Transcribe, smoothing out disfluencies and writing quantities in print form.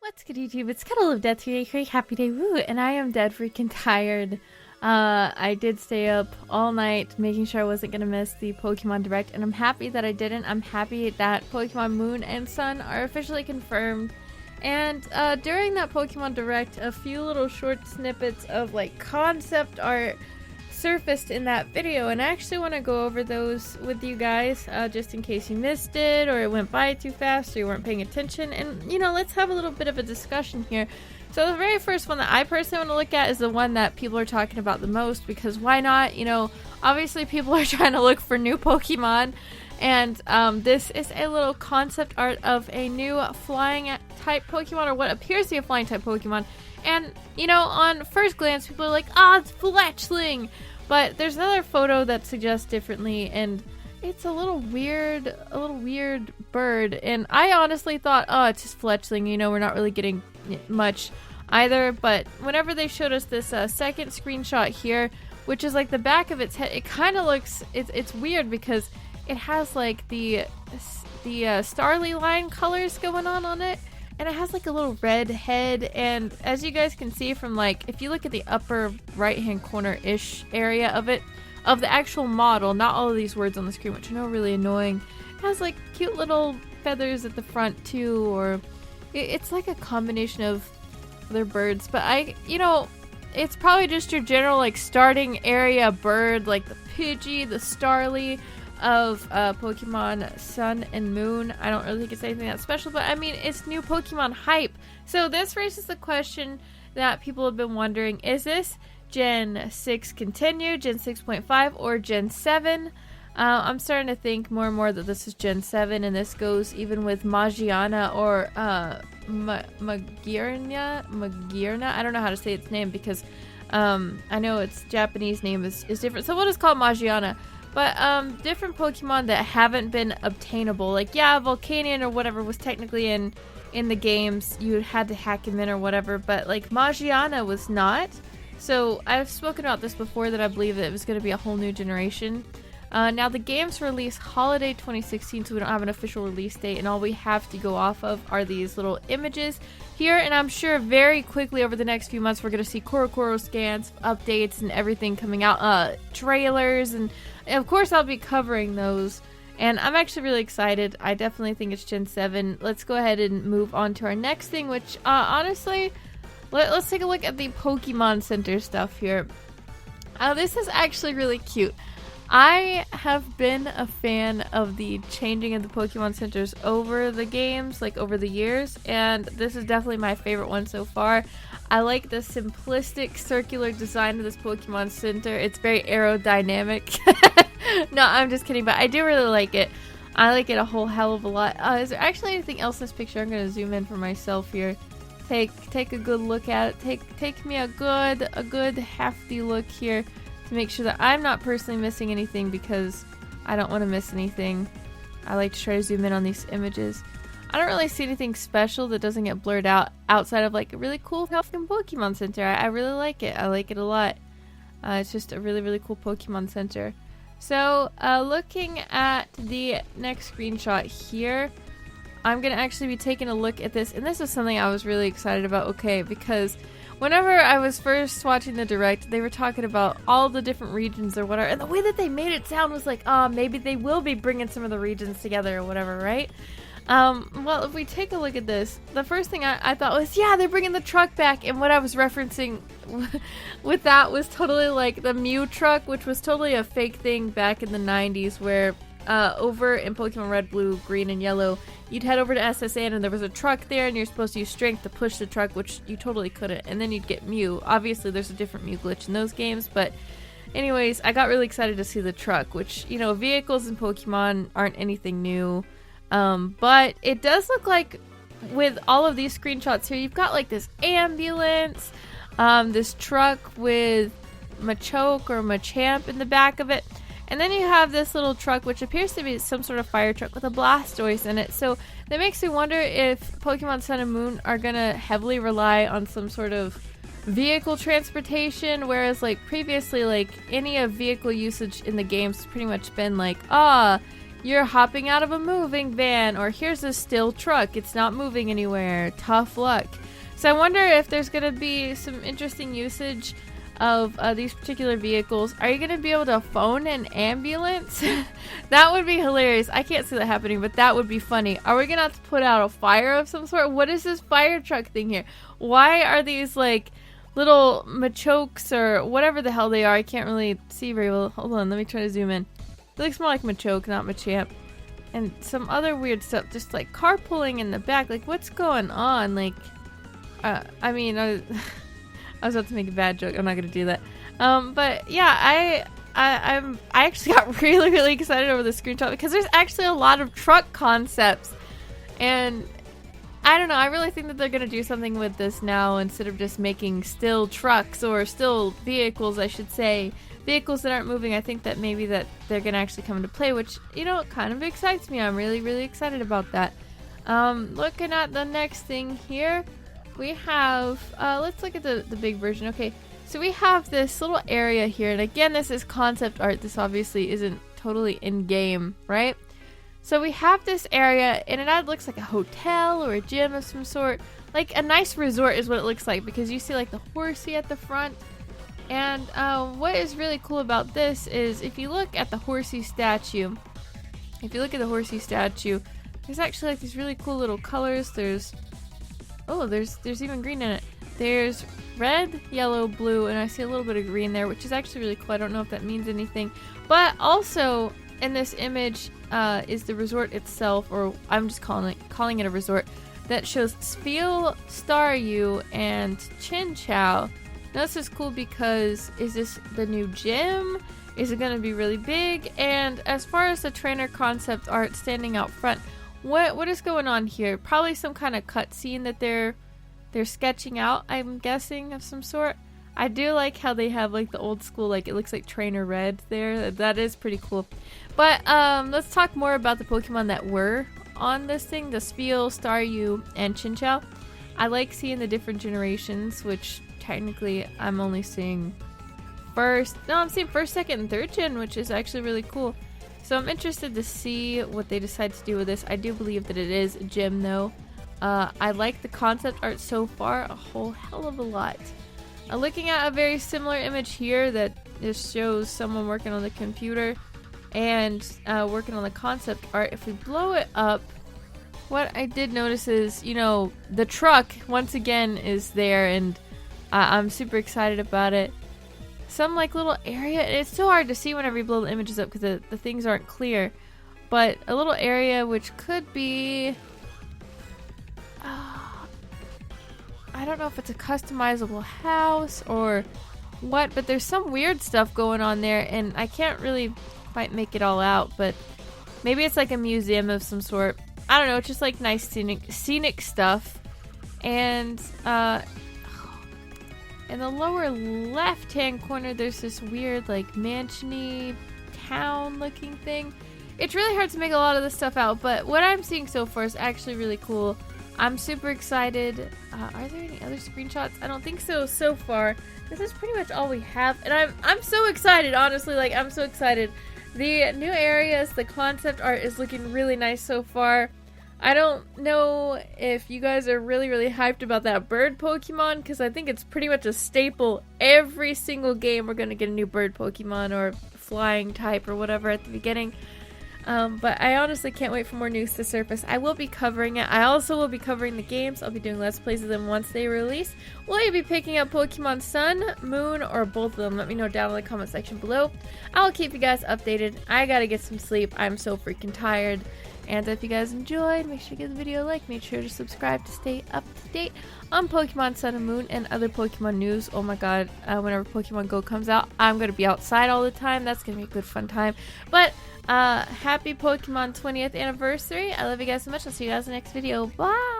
What's good, YouTube? It's CuddleofDeath here, happy day, woo, and I am dead freaking tired. I did stay up all night making sure I wasn't gonna miss the Pokemon Direct, and I'm happy that I didn't. I'm happy that Pokemon Moon and Sun are officially confirmed. And during that Pokemon Direct, a few little short snippets of like concept art surfaced in that video, and I actually want to go over those with you guys just in case you missed it or it went by too fast or you weren't paying attention. And you know, let's have a little bit of a discussion here. So the very first one that I personally want to look at is the one that people are talking about the most, because why not? You know, obviously people are trying to look for new Pokemon, and this is a little concept art of a new flying type Pokemon, or what appears to be a flying type Pokemon. And, you know, on first glance, people are like, ah, it's Fletchling! But there's another photo that suggests differently, and it's a little weird bird. And I honestly thought, oh, it's just Fletchling, you know, we're not really getting much either. But whenever they showed us this second screenshot here, which is like the back of its head, it kind of looks, it's weird because it has like the Starly line colors going on it. And it has like a little red head, and as you guys can see from like, if you look at the upper right hand corner-ish area of it, of the actual model, not all of these words on the screen, which I know are really annoying, it has like cute little feathers at the front too, or it's like a combination of other birds. But you know, it's probably just your general like starting area bird, like the Pidgey, the Starly of Pokemon Sun and Moon. I don't really think it's anything that special, but I mean, it's new Pokemon hype. So this raises the question that people have been wondering: is this Gen 6 continue, Gen 6.5, or Gen 7? I'm starting to think more and more that this is Gen 7, and this goes even with Magiana or Magirna. I don't know how to say its name because I know its Japanese name is different, so we'll just call it Magiana. But different Pokemon that haven't been obtainable, like yeah, Volcanion or whatever was technically in the games, you had to hack him in or whatever, but like Magiana was not. So I've spoken about this before, that I believe that it was going to be a whole new generation. Now the game's released holiday 2016, so we don't have an official release date, and all we have to go off of are these little images here, and I'm sure very quickly over the next few months we're going to see Korokoro scans, updates, and everything coming out, trailers, and of course I'll be covering those, and I'm actually really excited. I definitely think it's Gen 7. Let's go ahead and move on to our next thing, which honestly, let's take a look at the Pokemon Center stuff here. This is actually really cute. I have been a fan of the changing of the Pokemon Centers over the games, like over the years, and this is definitely my favorite one so far. I like the simplistic circular design of this Pokemon Center. It's very aerodynamic. No, I'm just kidding, but I do really like it. I like it a whole hell of a lot. Is there actually anything else in this picture? I'm going to zoom in for myself here. Take a good look at it. Take me a good hefty look here to make sure that I'm not personally missing anything, because I don't want to miss anything. I like to try to zoom in on these images. I don't really see anything special that doesn't get blurred out outside of like a really cool Pokemon Center. I really like it. I like it a lot. It's just a really cool Pokemon Center. So looking at the next screenshot here, I'm going to actually be taking a look at this, and this is something I was really excited about, okay, because whenever I was first watching the Direct, they were talking about all the different regions or whatever, and the way that they made it sound was like, oh, maybe they will be bringing some of the regions together or whatever, right? Well, if we take a look at this, the first thing I thought was, yeah, they're bringing the truck back, and what I was referencing with that was totally like the Mew truck, which was totally a fake thing back in the 90s, where over in Pokemon Red, Blue, Green, and Yellow, you'd head over to SSN and there was a truck there, and you're supposed to use strength to push the truck, which you totally couldn't, and then you'd get Mew. Obviously there's a different Mew glitch in those games, but anyways, I got really excited to see the truck, which, you know, vehicles in Pokemon aren't anything new, but it does look like with all of these screenshots here, you've got like this ambulance, this truck with Machoke or Machamp in the back of it. And then you have this little truck, which appears to be some sort of fire truck with a Blastoise in it. So that makes me wonder if Pokemon Sun and Moon are going to heavily rely on some sort of vehicle transportation, whereas like previously, like any of vehicle usage in the games has pretty much been like, you're hopping out of a moving van, or here's a still truck, it's not moving anywhere, tough luck. So I wonder if there's going to be some interesting usage of these particular vehicles. Are you going to be able to phone an ambulance? That would be hilarious. I can't see that happening, but that would be funny. Are we going to have to put out a fire of some sort? What is this fire truck thing here? Why are these like little machokes or whatever the hell they are? I can't really see very well. Hold on, let me try to zoom in. It looks more like machoke, not machamp. And some other weird stuff, just like carpooling in the back. Like, what's going on? Like, I mean, I was about to make a bad joke. I'm not gonna do that. But yeah, I actually got really excited over the screenshot because there's actually a lot of truck concepts, and I don't know. I really think that they're gonna do something with this now instead of just making still trucks or still vehicles, I should say, vehicles that aren't moving. I think that maybe that they're gonna actually come into play, which, you know, kind of excites me. I'm really excited about that. Looking at the next thing here. We have, let's look at the big version. Okay, so we have this little area here, and again, this is concept art. This obviously isn't totally in-game, right? So we have this area, and it either looks like a hotel or a gym of some sort. Like a nice resort is what it looks like, because you see like the horsey at the front. And what is really cool about this is if you look at the horsey statue, there's actually like these really cool little colors. There's even green in it. There's red, yellow, blue, and I see a little bit of green there, which is actually really cool. I don't know if that means anything. But also in this image is the resort itself, or I'm just calling it a resort, that shows Spiel, Staryu, and Chin Chow. Now this is cool because is this the new gym? Is it going to be really big? And as far as the trainer concept art standing out front, what is going on here? Probably some kind of cutscene that they're sketching out, I'm guessing, of some sort. I do like how they have like the old school, like it looks like Trainer Red there. That is pretty cool. But let's talk more about the Pokemon that were on this thing, the Spiel, Staryu, and Chinchou. I like seeing the different generations, which technically I'm only seeing I'm seeing first, second, and third gen, which is actually really cool. So I'm interested to see what they decide to do with this. I do believe that it is a gym, though. I like the concept art so far a whole hell of a lot. Looking at a very similar image here that just shows someone working on the computer and working on the concept art. If we blow it up, what I did notice is, you know, the truck once again is there, and I'm super excited about it. Some like little area, it's so hard to see whenever you blow the images up because the things aren't clear, but a little area which could be I don't know if it's a customizable house or what, but there's some weird stuff going on there, and I can't really quite make it all out, but maybe it's like a museum of some sort. I don't know, it's just like nice scenic stuff. And in the lower left-hand corner, there's this weird, like, mansion-y town-looking thing. It's really hard to make a lot of this stuff out, but what I'm seeing so far is actually really cool. I'm super excited. Are there any other screenshots? I don't think so far. This is pretty much all we have, and I'm so excited, honestly. Like, I'm so excited. The new areas, the concept art is looking really nice so far. I don't know if you guys are really hyped about that bird Pokemon, because I think it's pretty much a staple. Every single game we're going to get a new bird Pokemon or flying type or whatever at the beginning. But I honestly can't wait for more news to surface. I will be covering it. I also will be covering the games. I'll be doing Let's Plays of them once they release. Will you be picking up Pokemon Sun, Moon, or both of them? Let me know down in the comment section below. I'll keep you guys updated. I gotta get some sleep. I'm so freaking tired. And if you guys enjoyed, make sure to give the video a like. Make sure to subscribe to stay up to date on Pokemon Sun and Moon and other Pokemon news. Oh my god, whenever Pokemon Go comes out, I'm going to be outside all the time. That's going to be a good fun time. But happy Pokemon 20th anniversary. I love you guys so much. I'll see you guys in the next video. Bye!